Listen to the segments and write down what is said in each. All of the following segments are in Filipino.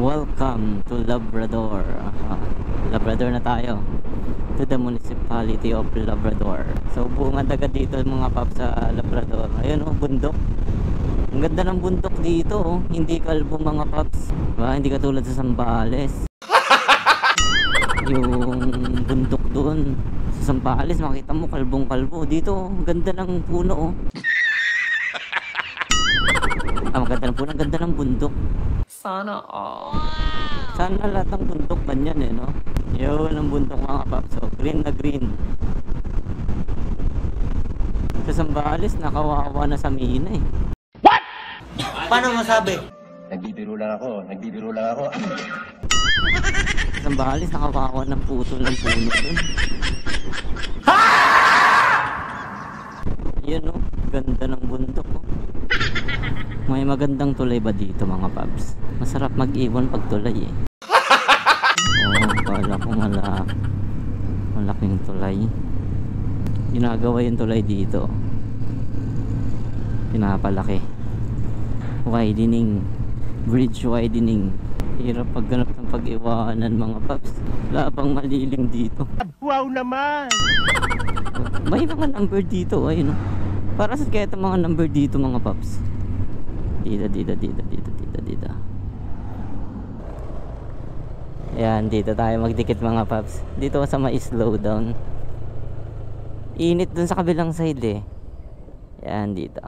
Welcome to Labrador. Labrador na tayo. To the municipality of Labrador. So buong dagat dito mga paps sa Labrador. Ayun oh, bundok. Ang ganda ng bundok dito oh. Hindi kalbo mga paps. Diba? Hindi katulad sa Zambales. Yung bundok doon sa Zambales makita mo kalbong kalbo. Dito ang ganda ng puno oh. Maganda ng puno, ang ganda ng bundok. Sana all. Sana lahat ng bundok ganyan eh, no? Yun ang bundok mga paps. So, green na green. Sa Zambales, nakawawa na sa Mina eh. What? Paano masabi? Nagbibiro lang ako. Sa Zambales, nakawawa ng puto ng puno dun. Yun no, ganda ng bundok oh. May magandang tulay ba dito mga paps? Masarap mag-iwan pag tulay eh. Oh, kala ko malaking tulay. Ginagawa yung tulay dito. Pinapalaki. Widening. Bridge widening. Hirap pagganap ng pag-iwanan mga paps. Labang malilim dito. Wow naman! May mga number dito ayun no. Para sa kaya itong mga number dito mga paps. Dito. Ayan, dito tayo magdikit mga paps. Dito sa may slow down. Init dun sa kabilang side eh. Ayan, dito.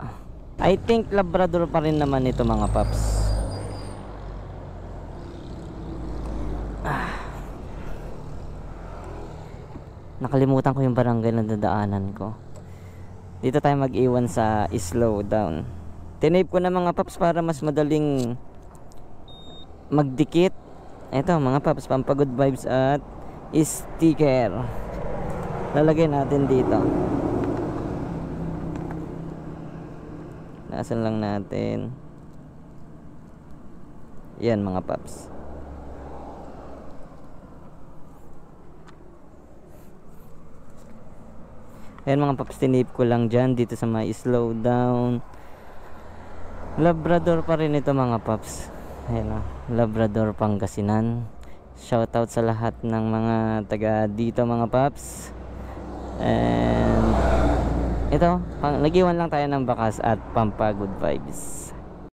I think Labrador pa rin naman ito mga paps. Nakalimutan ko yung barangay na dadaanan ko. Dito tayo mag-iwan sa slow down. Tinape ko na mga paps para mas madaling magdikit. Ito mga paps, pampagood vibes at sticker. Lalagay natin dito. Nasaan lang natin. Yan mga paps. Ayan mga paps, tinape ko lang dyan dito sa may slow down. Labrador pa rin ito mga paps. Ayan o, Labrador, Pangasinan. Shoutout sa lahat ng mga taga dito mga paps. And ito, nag-iwan lang tayo ng bakas at pampagood vibes.